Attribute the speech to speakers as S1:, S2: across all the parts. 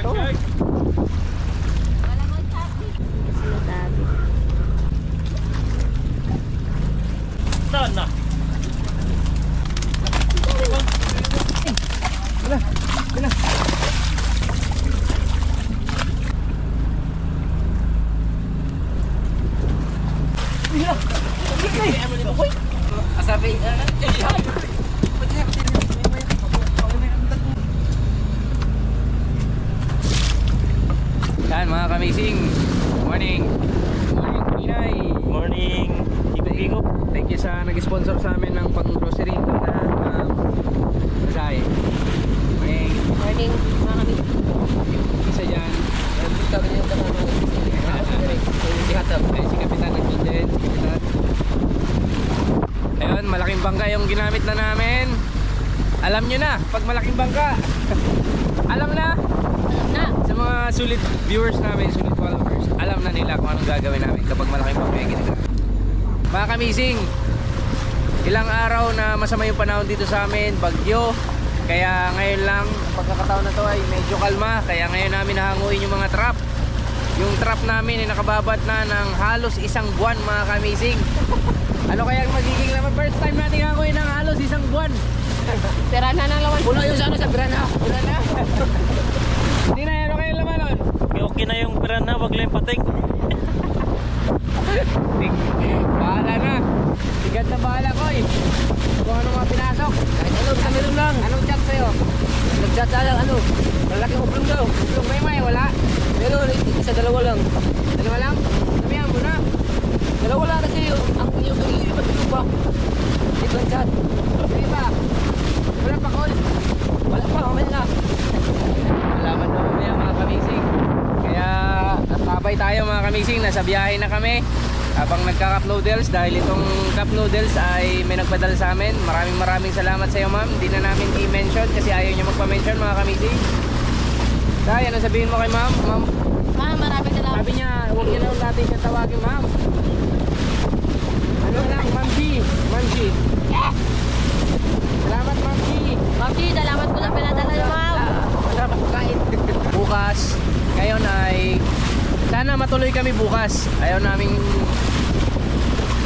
S1: to. Sinasabi.
S2: Saan na?
S3: Wala. Wala. Asabi. Yan mga kamising. Morning. Morning, Inay.
S2: Morning. Higop-higop.
S3: Thank you sa nag-sponsor sa amin ng pang-grocery ko na Masay. Morning.
S1: Morning, mga kami.
S3: Isa dyan. Ay, si Kapitan nandun din. Si Kapitan. Ayun, malaking bangka yung ginamit na namin. Alam nyo na, pag malaking bangka. Alam na.
S1: Alam na.
S3: Sa mga sulit viewers namin, sulit followers, alam na nila kung anong gagawin namin kapag malaking bangka yung ginagamit. Mga kamising, ilang araw na masama yung panahon dito sa amin, bagyo. Kaya ngayon lang, pagkakataon na to ay medyo kalma. Kaya ngayon namin nahanguin yung mga trap. Yung trap namin ay nakababat na ng halos isang buwan mga kamising. Ano kaya magiging laman? First time natin hanguin ng halos isang buwan.
S1: Pirana na lawan.
S3: Puno yung sa pirana. Pirana. Hindi na, ano kaya laman nun?
S2: Okay na yung pera na, wag lang yung pating.
S3: Bahala na. Sigat na bahala ko eh. Kung ano mga pinasok. Kahit ano, basta meron lang. Anong chat sa'yo? Nag-chat lang, ano? Malaking uplong daw. Uplong may wala. Meron, isa dalawa lang. Dalawa lang? Sabihan mo na. Dalawa lang kasi ang inyong iba pa. Ito ang chat. Sige pa. Wala pa call. Wala pa, mamaya na. Malaman na mamaya mga kamising. Kaya natabay tayo mga kamising. Nasa biyahe na kami. Habang nagka-cup noodles, dahil itong cup noodles ay may nagpadala sa amin. Maraming salamat sa iyo ma'am. Hindi na namin i-mention kasi ayaw niyo magpa-mention mga kamising. Kaya ano sabihin mo kay ma'am? Ma'am,
S1: Maraming salamat.
S3: sabi niya, huwag niyo na natin siya tawagin ma'am. Ano lang, Ma'am G. Ma'am G. Salamat Ma'am G.
S1: Ma'am G, salamat ko na pinadala niyo, ma'am.
S3: Masarap pagkain. Bukas, ngayon ay sana matuloy kami bukas. Ayaw naming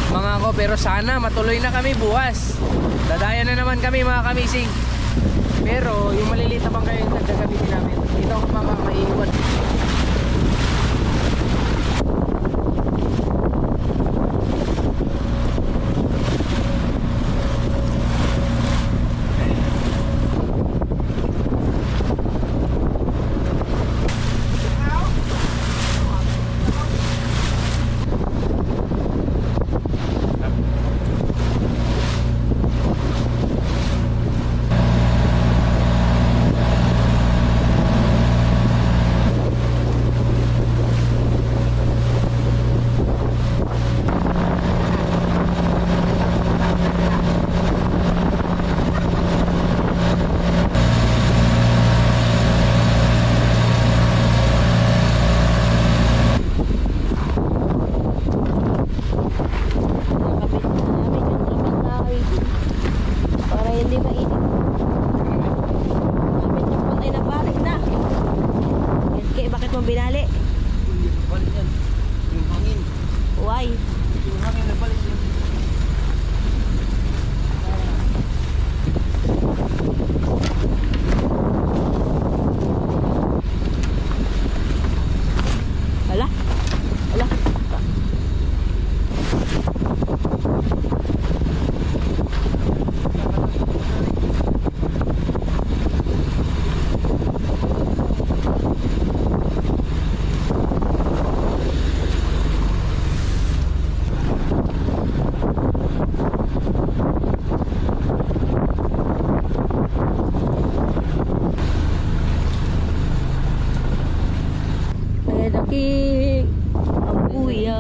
S3: mga ako pero sana matuloy na kami bukas. Dadaya na naman kami mga kamising. Pero yung maliliit na bangka yung gagamitin namin. Dito ako maiiwan.
S1: Binali.
S3: Balik yan. Yung hangin.
S1: Why?
S3: Yung hangin nagbalik yan.
S1: Ala? Ala? Laki ang kuya.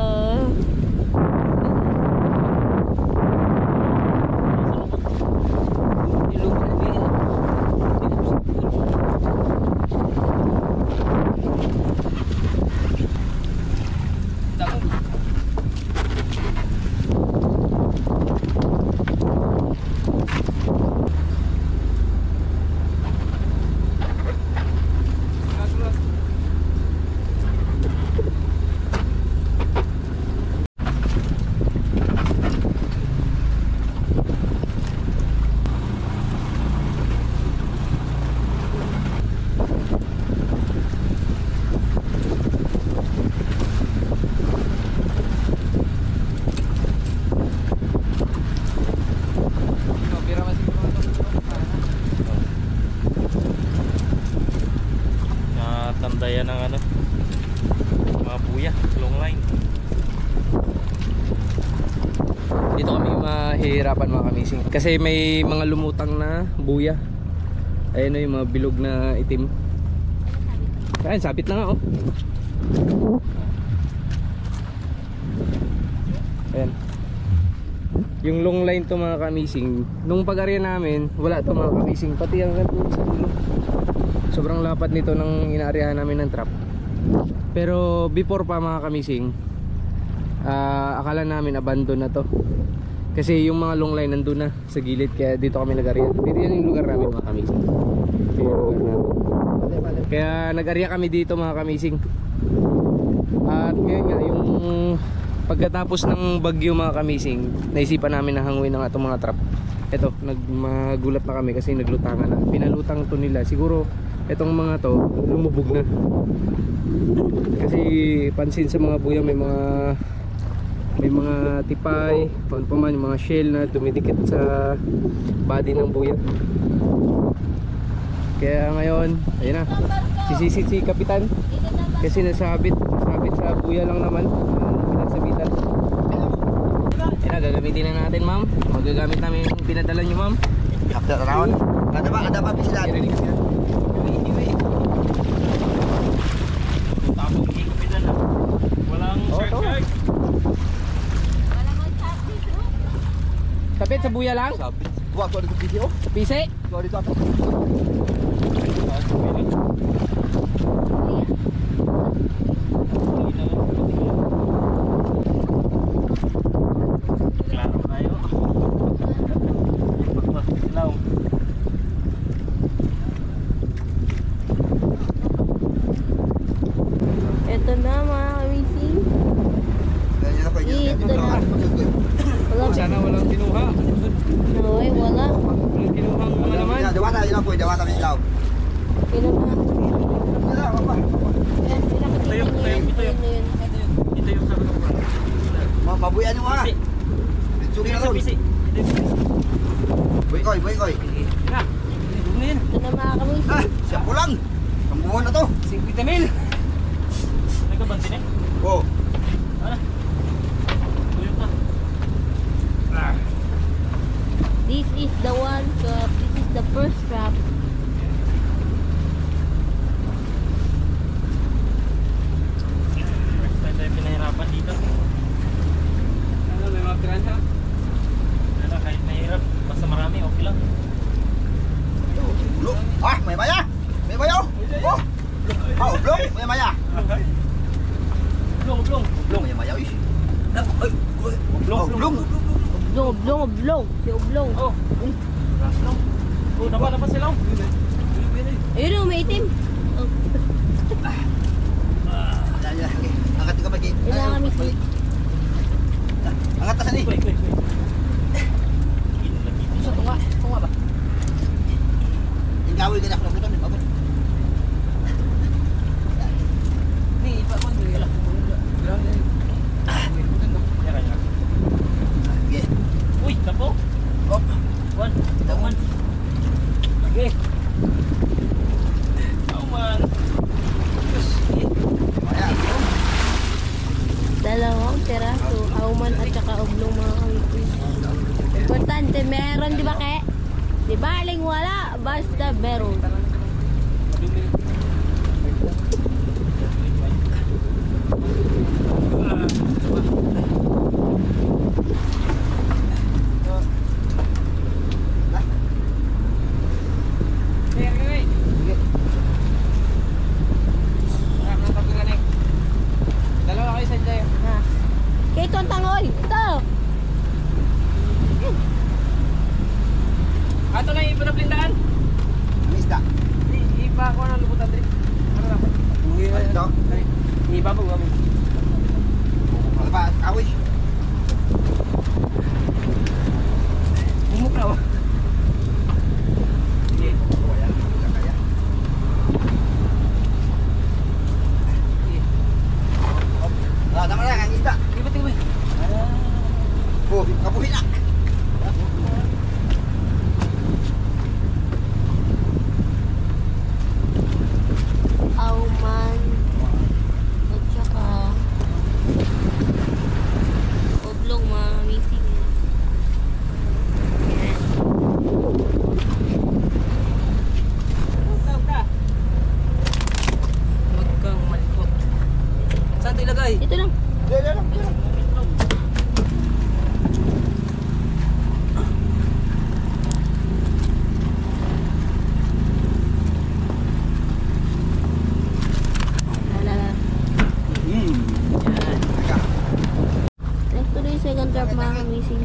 S2: tandayan ng ano, mga buya, long line.
S3: Dito kami mahihirapan mga kamising kasi may mga lumutang na buya. Ayun o yung mga bilog na itim. Ayun, sabit na nga oh. Ayan. Yung long line to mga kamising, nung pag-area namin wala to mga kamising, pati ang ganito sa dulo. Sobrang lapad nito nang inaaryahan namin ng trap. Pero before pa mga kamising, akala namin abandon na to kasi yung mga long line nandun na sa gilid, kaya dito kami nag-area. Dito yan yung lugar namin mga kamising. Kaya nag-area kami dito mga kamising. At ngayon nga yung pagkatapos ng bagyo mga kamising, naisipan namin na hanguin ng atong mga trap. Eto, nagmagulat na kami kasi naglutangan na. Pinalutang to nila. Siguro etong mga to lumubog na. Kasi pansin sa mga buya may mga tipay, paman yung mga shell na dumidikit sa body ng buya. Kaya ngayon, ayun na, sisisid si Kapitan kasi nasabit sa buya lang naman ang pinasabitan. Ayun na, gagamitin na natin ma'am. Magagamit namin yung pinadala nyo ma'am.
S4: Kapta tanawan. Ada pa sila.
S2: Tapos ikupitan na. Walang shortcut.
S3: Kapit sa buya lang?
S4: Sabit. Kuha ko dito video.
S3: Sa pisi?
S4: Kuha dito ako.
S2: Klaro tayo. Pagmasilaw.
S1: Ito na mga kamising.
S4: Ganyan ako
S1: Ito na. Wala.
S3: Sana walang kinuha.
S1: Ay, wala.
S3: Walang kinuha ang mga naman.
S4: Dawata ila po, dawata mi ilaw.
S1: Ito na.
S4: Dala pa.
S2: Ito yung sabi ko.
S4: Mabuyan mo ha. Sugi na
S2: Sa
S4: ron.
S2: bisi.
S4: Boy koy.
S2: Na. Dunin.
S1: Ito na mga kamising.
S4: Ah, siya po lang. Kambuhan na to.
S3: 50,000.
S2: Nagkabansin eh.
S4: Oh.
S2: Ano? Tuyot na.
S1: This is the one trap. This is the first trap.
S2: First time tayo pinahirapan dito.
S3: Ano, may mga piranha?
S2: Ano, kahit mahirap, basta marami, okay lang.
S4: Ulo. Ah, may maya. May mayo. Oh. Ah, ublong. May maya.
S2: Ublong.
S4: Ublong, may maya. Ay.
S2: Ublong.
S4: Ublong.
S1: Oblong. Si Oblong.
S2: Oh. Ublong. Oh, dapat sila.
S1: Ayun o, may itim. Oh.
S4: Yan. Angkat ka pagi.
S1: Ila kamising.
S4: Angkat ka ni.
S2: Kuy.
S4: Sa tunga ba? Ingawil ka na ako ng buton.
S3: Ni, ipa ko.
S4: Okay.
S2: Uy, tapo.
S4: Op.
S2: One. Okay. Oh man.
S4: Maya.
S1: Dalawang teraso. Auman at saka Oblong mga kamising. Importante, meron di ba ke? Di baling wala, basta meron.
S3: Dalawa kayo sa dyan.
S1: Ha. Kaya ito ang tangoy. Ito.
S3: Ato na yung iba na blindaan.
S4: May isda.
S3: Iba ko na lubutan din. Ano na?
S4: Ito.
S3: Iba po kami.
S4: Ano ba? Awish.
S3: Bumuk na ba? Sige.
S4: Kaya. Kaya. Ah, tama na ang isda.
S3: Iba tingin mo.
S4: Oh, kapuhin na.
S1: Auma.
S3: ay.
S1: Ito lang.
S4: Diyan lang.
S1: Lala. Ito na yung second drop mga kamising.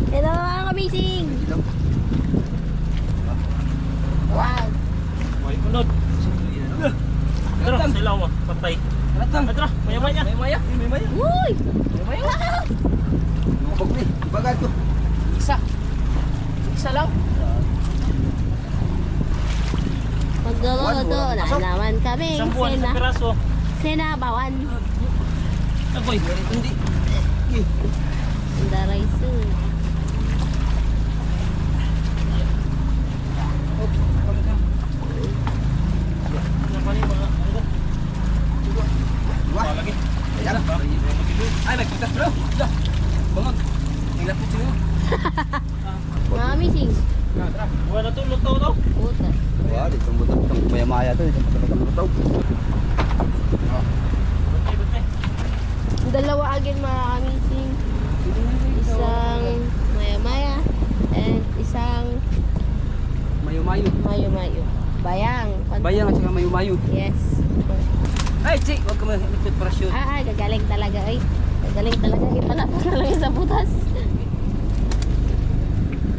S1: Ito mga kamising. Wow.
S2: May unod. Tara, silaw mo. Patay. Tara, maya-maya.
S3: Maya.
S1: Uy!
S4: Lumabog ni. Bagal to.
S3: Isa lang.
S1: Magluluto na naman kami.
S2: Isang buwan sa piraso.
S1: Sinabawan.
S2: Agoy.
S3: Hindi.
S1: Daraiso.
S2: Ano pa niyo mga ano?
S4: Wah.
S2: Lagi.
S4: Ayan.
S3: Ay, nagputas bro. Bangag. Nilapit sila.
S1: Mga kamising.
S2: Wala to, luto to.
S1: Puta.
S4: Wah, dito butang maya-maya to. Dito butang.
S2: Butay.
S1: Dalawa agad mga kamising. Isang maya-maya and isang
S3: Mayo-mayo.
S1: mayo-mayo. Bayang.
S3: Bayang at saka mayo-mayo.
S1: Yes.
S3: Ay, Chi, wag ka malikot para shoot.
S1: Gagaling talaga ay. Gagaling talaga. Ipanapos na lang sa butas.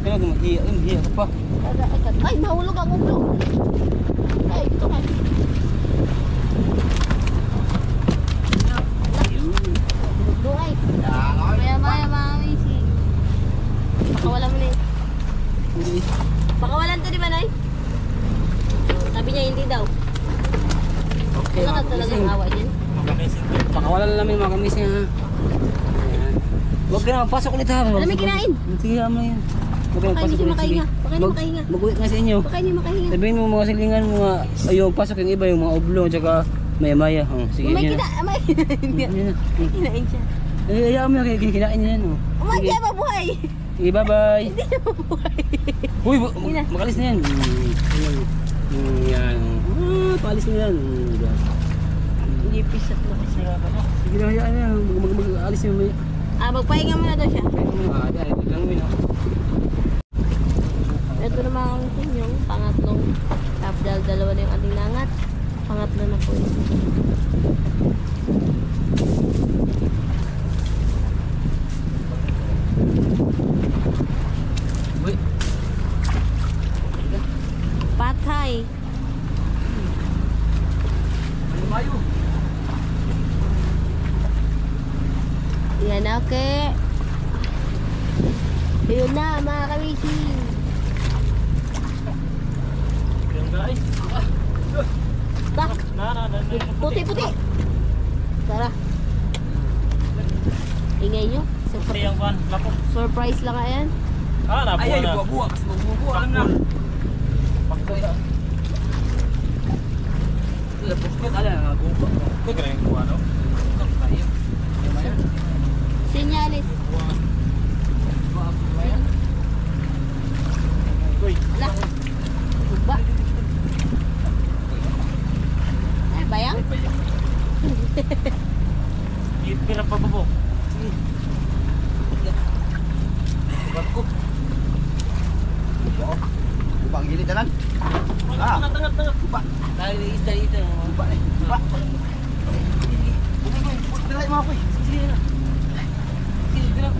S3: Kaya kung hiya ka pa.
S1: Agad. Ay, mahulog ang ulo. Ay, ito ka. Hulog ay. Maya-maya mga kamising. Pakawalan mo na yun.
S3: Hindi.
S1: Pakawalan to di ba, Nay? Sabi niya hindi daw.
S3: Okay,
S1: Wala ka talagang awa dyan.
S2: Makanising to.
S3: pakawalan na namin mga kamising ha. Ayan. Huwag ka na, pasok ulit ha.
S1: Alam, may kinain.
S3: Sige, ama yan. Huwag ka na,
S1: Baka hindi
S3: pasok
S1: siya
S3: ulit. Sige.
S1: makahinga. Baka hindi makahinga.
S3: Mag-uwi nga sa inyo.
S1: Baka hindi makahinga.
S3: Sabihin mo mga silingan, mga ayaw pasok yung iba, yung mga oblong, tsaka maya-maya. Oh, sige,
S1: May
S3: yun na.
S1: may kinain.
S3: Yun na.
S1: Kinain siya.
S3: Hayaan mo na, kinain niya yan. Oh.
S1: Umay,
S3: Sige.
S1: kaya mabuhay.
S3: Sige, bye-bye.
S1: Hindi na mabuhay.
S3: Uy,
S1: Yun na.
S3: makalis na yan. Yan. Paalis na yan. Yan.
S1: Hindi pisat na kasi.
S3: Sige na, hayaan na. Mag-alis na may...
S1: Magpahinga muna daw siya.
S3: Languin ha.
S1: Ito na mga kamising yung pangatlong top dalawa na yung ating nangat. Pangatlo na po yun.
S3: Uy.
S1: Patay.
S3: Mayo.
S1: Yan na, okay. Yun na, mga kamising.
S2: Yung guys.
S1: Bak,
S2: Na.
S1: puti-puti. Tara. Ingay nyo.
S2: Puti yung van. Lapo.
S1: Surprise lang nga yan.
S2: Nabuha
S3: Ay,
S2: na.
S3: buwa-buwa. Kasi magbubuwa. Alam na.
S2: Pakboy.
S3: Lapos-pot. Alam na, buwa.
S2: Ito ganyan kuha, no?
S1: Sinyalis.
S2: Uy.
S1: Ala. Ba? Ay, bayang?
S2: Pira pa ba po?
S4: Upang gilid na lang. Ah.
S2: Tangat.
S4: Upa.
S3: Dahil isda ito.
S4: Upa eh. Upa. Dalay mo ako eh.
S3: Sige na. Sige na.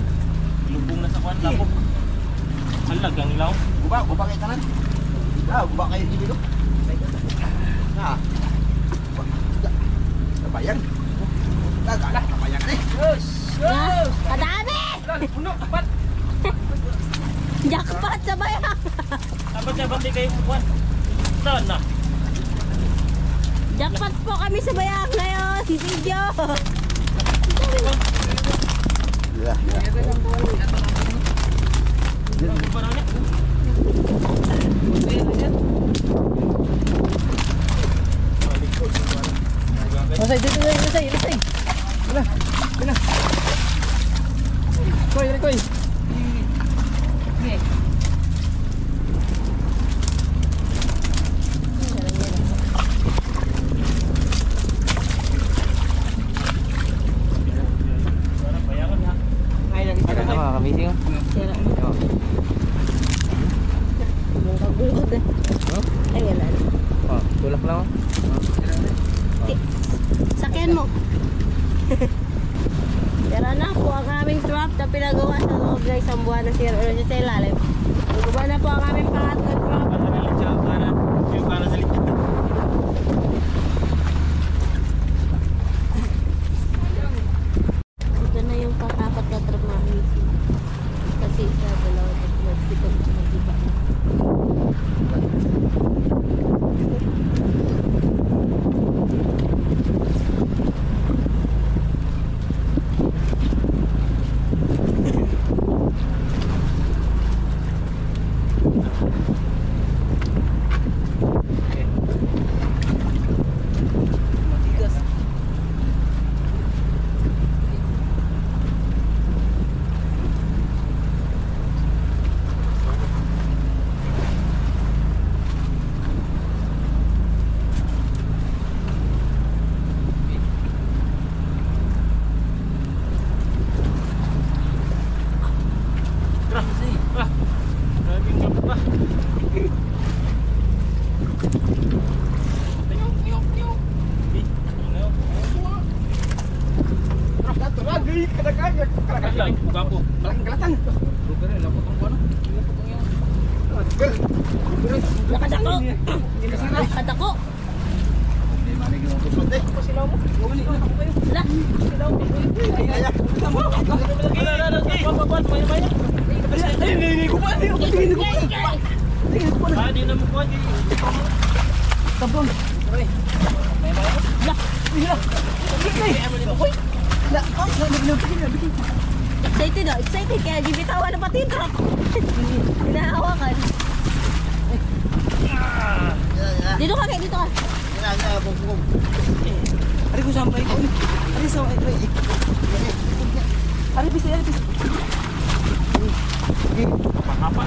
S2: Lubong na sa kuwan. Lapo. Halagang ilaw.
S4: Upa kayo tanan. Upa kayo dito. Ah. Kabayang. Kabayang eh.
S1: Yes! Kadami!
S3: Puno. Apat.
S1: Jackpot sa bayang!
S2: Dapat siya bandi kayo kuwan. Saan na?
S1: Jackpot po kami sa bayang ngayon! Video!
S4: Yeah.
S2: Ang parang niya.
S3: Masay, dito na, masay. Wala. Koy.
S1: gawa ng zero ulo sa ilalim. Gumawa na po ang aming pangatlo.
S2: Para na lang siya, para sa likod.
S1: Ito na yung pang-apat na trip namin. Kasi isa, dalawa, tatlo, sikot na mag-iba. Lakad ako! Lakad ako! Excited daw, excited kaya di bitawan na pati yung truck. Hinahawakan. Dito ka kayo, dito ka.
S3: Ari ko sampai ko. Ari sa ay. Ari bisa, ari bisa.
S2: Apa?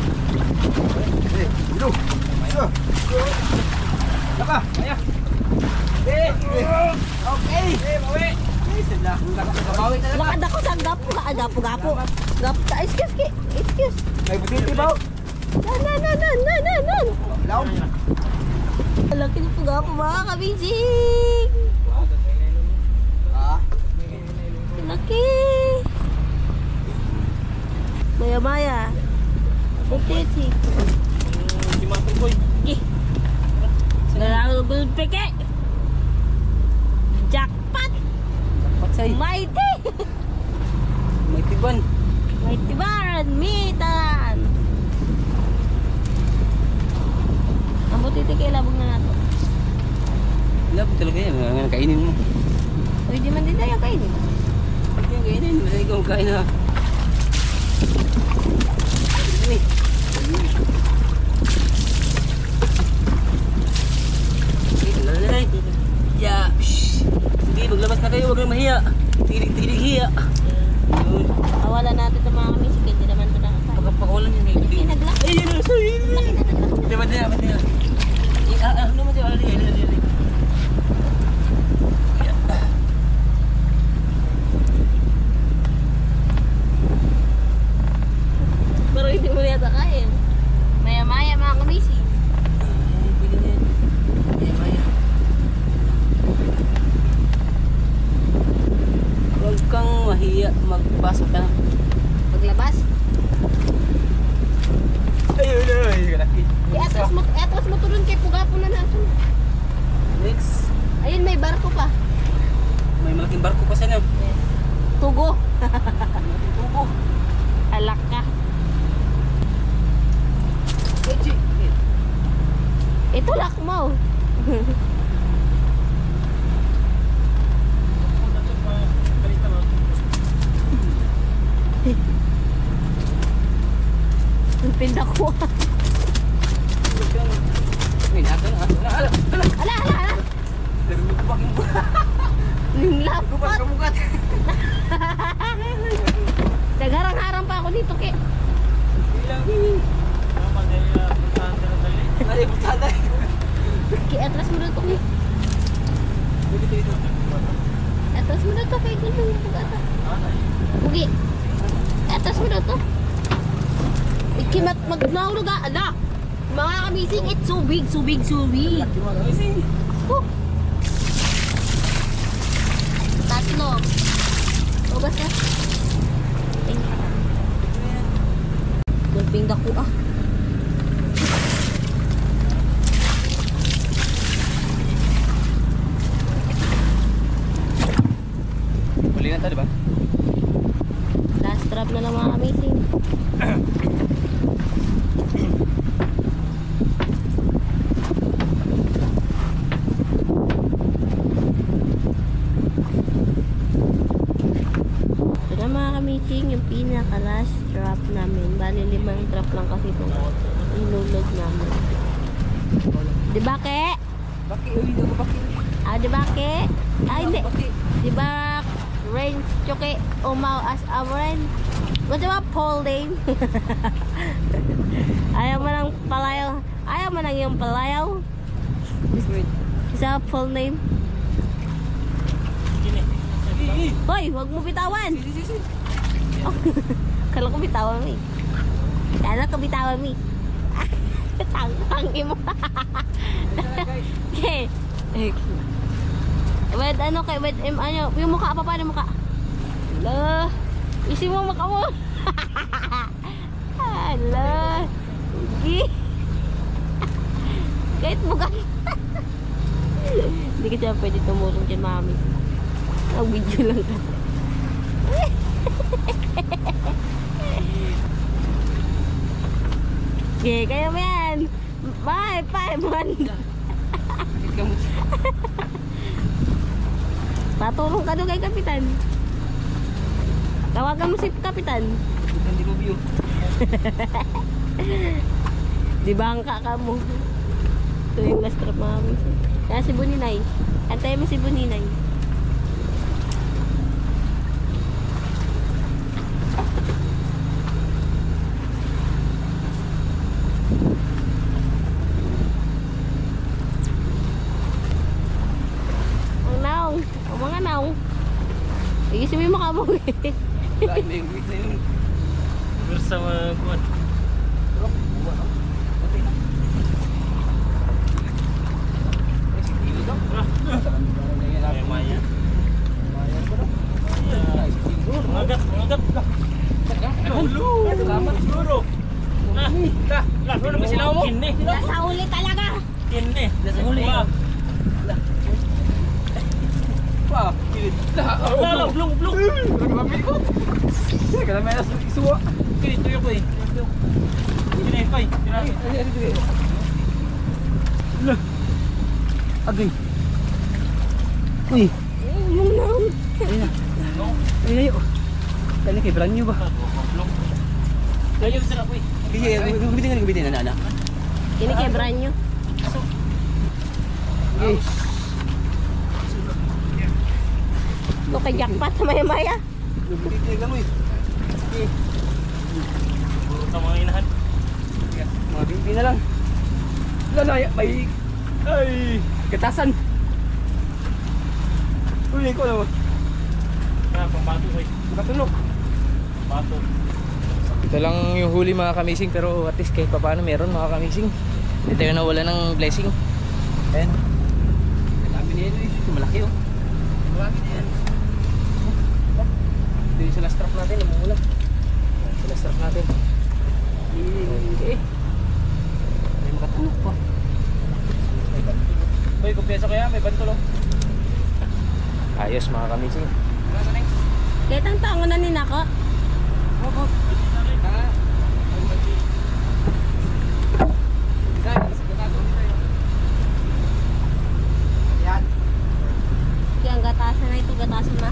S4: Dulu. So. Apa?
S3: Ayo. Okay. Bawi. Sebelah. Bawi talaga.
S1: Lakad ako sa gapo. Excuse.
S3: May butiti ba?
S1: Nan.
S4: Laom.
S1: Laki ng gapo mga kabising. Laki. Maya. Butiti. Nalagul peke. Jackpot.
S3: Patsay.
S1: Mighty.
S3: May tiban.
S1: Mighty baran. Mitan. Ang butiti kay labog na nato.
S3: Labo talaga yan. Kainin mo.
S1: Pwede man din tayo kainin.
S3: Hindi yung kainin. Masaya ikaw kain na. Ya, sige, maglabas na kayo, huwag kang mahiya. Tilig hiya. Yun.
S1: Awalan natin ito mga kamisik. Hindi naman ito nakakain.
S3: Pagkapakulan yun.
S1: Laki na naglak.
S3: Ay, yun, sorry.
S1: Laki na naglak.
S3: Hindi, ba't na? Ano mo siya? Ali.
S1: Pero hindi mo yata kain. Maya mga kamisik.
S3: Ay, pwede na yan. Maya. Huwag kang mahiya, magpasok ka na.
S1: Paglabas.
S3: Ayun, laki.
S1: Atras mo turun kay Pugapo na natin.
S3: Next,
S1: Ayun, may barko pa.
S3: may malaking barko pa sana.
S1: Tugo.
S3: Malaking tubo.
S1: Alak ka. Ito lakmaw. Ang pinda ko.
S3: May nakan ha.
S1: Ala.
S3: Naglupak yung
S1: Ninglap.
S3: bukas kamukat.
S1: Nagharang-harang pa ako dito ke.
S3: Ay, butada.
S1: Atras mo na ito ke.
S3: Dito.
S1: Atras mo na ito kay Gulong Pugata. Pugi. Atras mo na ito. Ikimat magnahulog ka. Ala. Mga kamising, it's so big. Oh. Tatlo. Ubas na. Thank you. Grabing dako ah.
S3: Huli na to, di ba?
S1: Last trap na lang mga amazing. Ito na mga amazing, yung pinaka last trap namin. Bali 5 trap lang kasi itong inulog namin. Di ba ke?
S3: Baki, uwi na ko baki.
S1: Ah, di ba ke? Ay hindi. Di ba rain choke umaw as amoren? What's your Paul name? Ayaw mo ng palayaw. Ayaw mo ng yung palayaw. Isa Paul name. Hoy, wag mo bitawan. Oh, kala ko bitawan mo eh. Kala ko bitawan mo eh. Tangin mo. Okay. Wait, ano kay wait, ano, yung mukha pa paano mukha? Hello. Isi mo mukha mo. Hello. Gi. Kahit mukha. Hindi ka siya pwede tumulong dyan, mami. Ang video lang kasi. Okay, kaya mo yan. Bye, 500. Patulong ka doon kay Kapitan. Tawagan mo si Kapitan.
S3: Hindi ko view.
S1: Di bangka ka mo. Ito yung last trap mga miss. Kaya si Buninay. Antayin mo si Buninay. Mga naong. Igisin mo yung mukha mo eh.
S3: Lain na yung week na yun.
S2: Bersama kuat. Maya. Mengagat. Selamat siguro. Nah, ano ba sila mo?
S1: Nasa uli talaga.
S2: Kini. Nasa uli.
S3: Wah, kilit.
S2: Blong.
S3: Kami ko. Kaya may isuwa.
S2: Kini tuyo ko eh. Kini fay.
S3: Lah. Agay. Uy.
S1: Mong naong.
S3: Ayun. Ayo. Kani kay brand new ba?
S2: Blong. Kayo sarap eh.
S3: Iya, gubitin na anak.
S1: Ini kay brand new.
S3: Yes.
S1: Ito kay jackpot sa maya-maya.
S3: Gubitin lang uy.
S2: Puro sa mga inahan.
S3: Mga bibi na lang. Lalaya, may... Ay! Gatasan! Uy, ikaw naman.
S2: Pambato ko eh.
S3: Nakatulog.
S2: Pambato.
S3: Ito lang yung huli mga kamising, pero at least kahit paano meron mga kamising. Ito yung nawala ng blessing. Ayan. Malaki na yan eh. Malaki oh. Malaki na yan. Ito yung sa last trap natin, namumula. Sa last trap natin. Okay. May makatulog pa.
S2: Boy, kumpiyansa kaya may bantol oh.
S3: Ayos mga kamising.
S1: Kahit ang tango na ni Nako.
S4: Yan.
S1: Kaya ang gatasan na ito, gatasan na.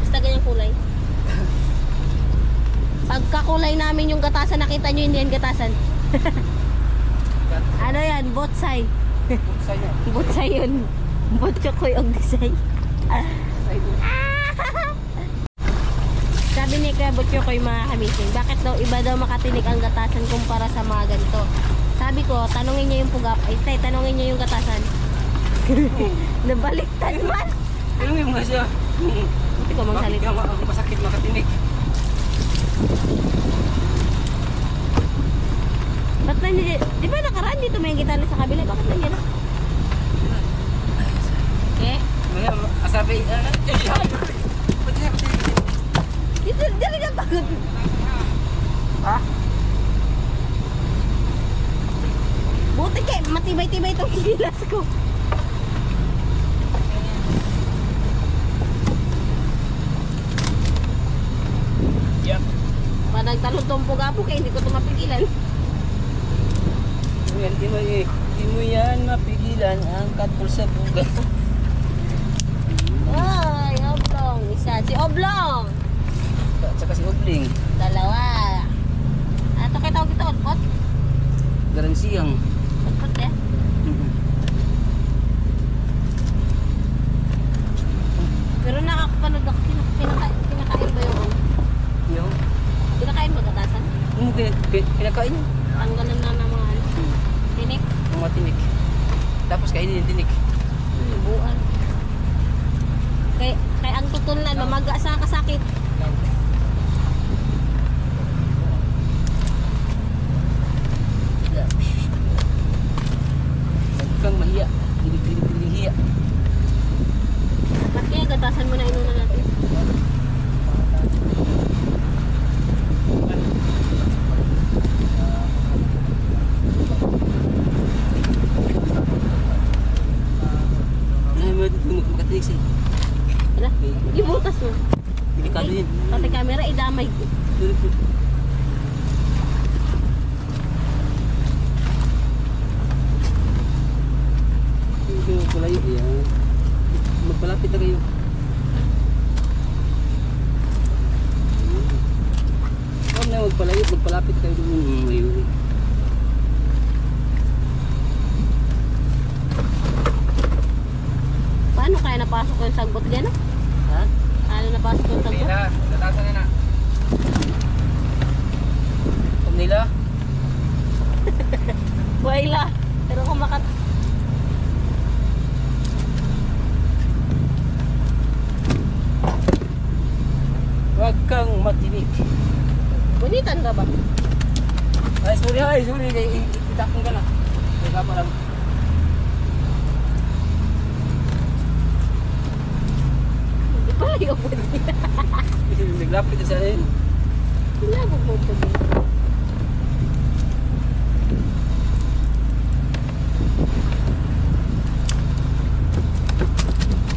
S1: Basta ganyang kulay. Pagkakulay namin yung gatasan, nakita nyo hindi yan gatasan. Ano yan? Botsay. Botsay yun. Botchokoy og design. Sabi ni Kuya Botchokoy mga kamising, bakit daw iba daw makatinig ang gatasan kumpara sa mga ganito? Sabi ko, tanungin niyo yung pugap. Ay, tay, tanungin niyo yung gatasan. Nabaliktad man.
S3: Ano yung nga siya?
S1: Hindi ko magsalita.
S3: Bakit masakit makatinig?
S1: Ba't nandiyan? Di ba nakaraan dito may gitara sa kabila? Bakit nandiyan na? Eh?
S3: Asabi,
S1: Dito, dito ka pagod.
S3: ha?
S1: matibay-tibay itong gilas ko.
S2: Yan.
S1: Parang talong po kaya hindi ko ito mapigilan.
S3: Hindi mo yan mapigilan ang katpul sa buga.
S1: Ay, Oblong. Isa. Si Oblong.
S3: At saka si Obling.
S1: Dalawa. Ito kayo tawag ito, Otpot?
S3: Garansiyang.
S1: Otpot ya? Pero nakakapanood ako, pinakain ba yung
S3: Yung?
S1: pinakain ba gatasan?
S3: Pinakain yun.
S1: Ang ganun na naman. Tinik?
S3: Mga tinik. Tapos kainin yung tinik.
S1: Buwan. Kay ang tutulan, mamaga sa kasakit.
S3: Huwag kang mahiya. Hilig hiya.
S1: Ba't kaya gatasan mo na inuna natin?
S3: Ay, magkatinig siya.
S1: Wala? Ibutas mo.
S3: Delikado yun.
S1: Pati camera, idamay ko.
S3: Hindi magpalayo. Ayan. Magpalapit na kayo. Huwag na magpalayo. Magpalapit kayo doon. Ayun.
S1: Paano kaya napasok yung sagot dyan? No?
S3: Ha?
S1: Paano napasok yung sagot?
S3: Tatasan na na. Kung nila?
S1: Buwayla. Pero kung makat...
S3: Huwag kang matinig.
S1: Bunitan ka ba?
S3: Ay, sorry. Itakong ka na. Teka pa lang.
S1: Hindi pala yung bunita.
S3: Naglapit na sa akin.
S1: Sinabog mo ito dito.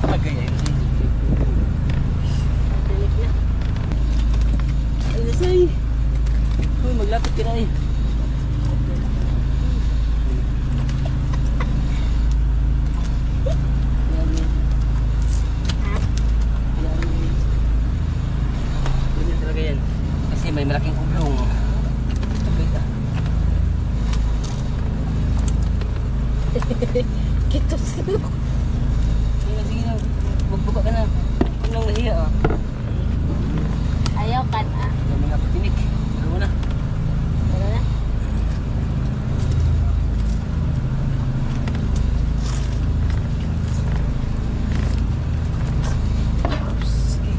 S3: Magayin.
S1: Tinik na.
S3: Ay, nasay. Uy, maglapit ka na eh.
S1: Ha?
S3: Ganyan talaga yan. Kasi may malaking ublong. Sabay ka.
S1: Kito sino.
S3: Sige na. Magbuka ka na. Huwag nang nahiya ah.
S1: Ayaw ka na.
S3: May mga patinik. Dalawa na.
S1: Wala na.
S3: Sige.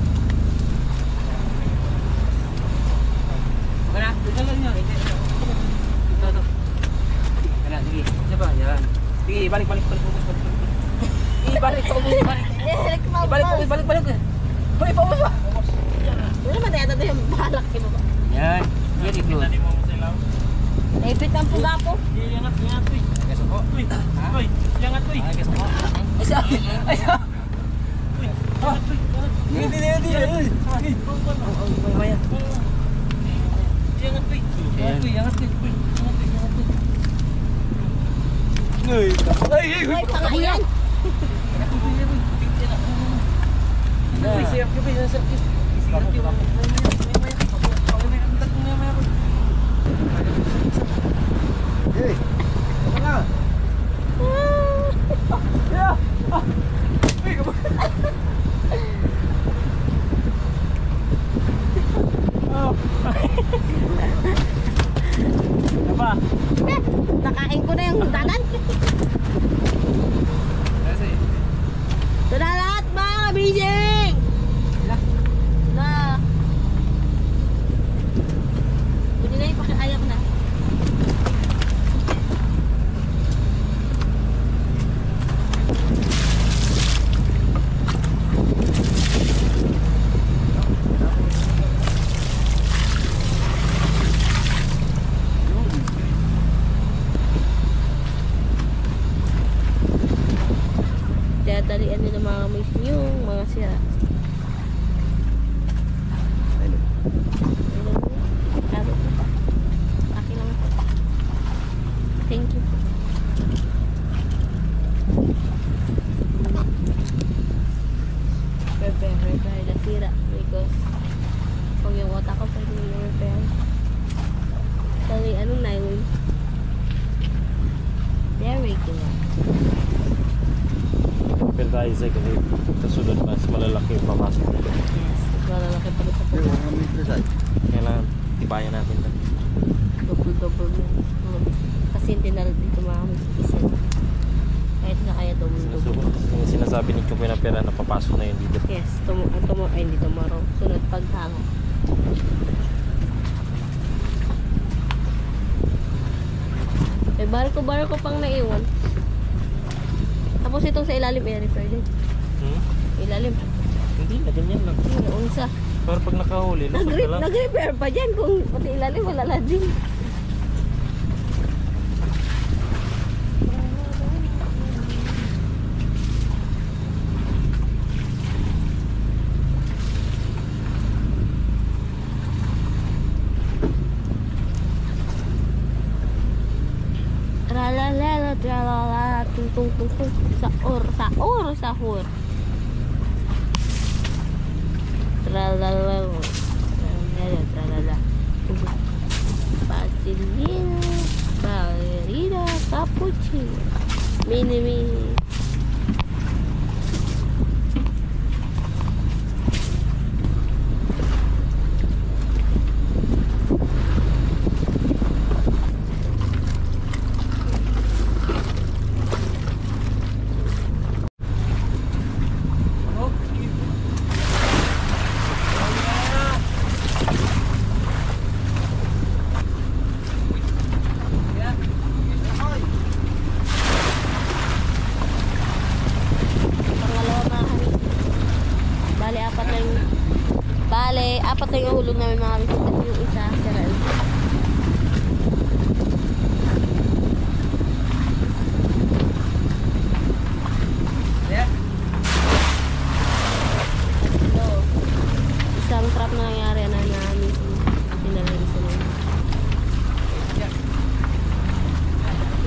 S3: Baka na. Ito lang nyo. Ito. Kana, sige. Isa pa. Yan. Sige, balik. Balik. Sige, balik. Balik. Balik. Balik pa mo ba?
S1: Wala naman tayo yung balak kimo ba?
S3: Yan. Yan ito.
S1: Naipit ang pugapo.
S3: Ay, sa akin. Ay, sa Hindi. Maya.
S1: Uy, pangayan.
S4: Hey. Mana?
S2: Apa?
S1: Nakain ko na yung danan. Ito na lahat mga kabijing. Na. Pwede na yung pakiayak na. nasira.
S4: Ayun.
S1: Sabi ko. Akin lang po. Thank you po. Repair nasira because kung yung water ko pwede yung repair. Kali anong nylon? There we go.
S2: Pero tayo sa kasi kasunod mas malalaki yung papasok dito.
S1: Yes, mas malalaki pa rin sa
S4: Ayun,
S1: puno.
S4: ang metro side.
S2: Kailangan tibayan natin ito.
S1: Double na. Kasi hindi na dito makakami isa. Kahit na kaya double.
S2: Yung sinasabi ni Chukoy na pera na papasok na yun dito.
S1: Yes, hindi tomorrow. Sunod paghango. May barko pang naiwan. Tapos itong sa ilalim, i-repair din.
S2: Hmm?
S1: Ilalim.
S2: Hindi na, ganyan lang.
S1: Yung unsa.
S2: Pero pag nakahuli, lusot na lang.
S1: Nag-repair pa dyan. Kung pati ilalim, wala na din. Tralalala, tralala, tung tung tung tung, sahur. Tralala, tralala. Pasilina, ballerina, cappuccino, mini. Bale, apat na yung hulog namin mga kamisip kasi yung isa sira. Ito, isang trap na nangyari na namin sinalari sa nila.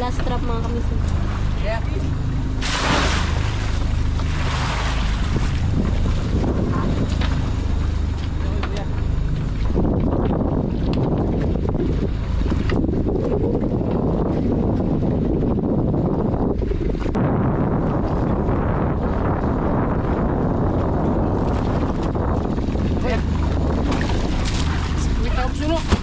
S1: Last trap mga kamisip.
S3: Kita opsuno.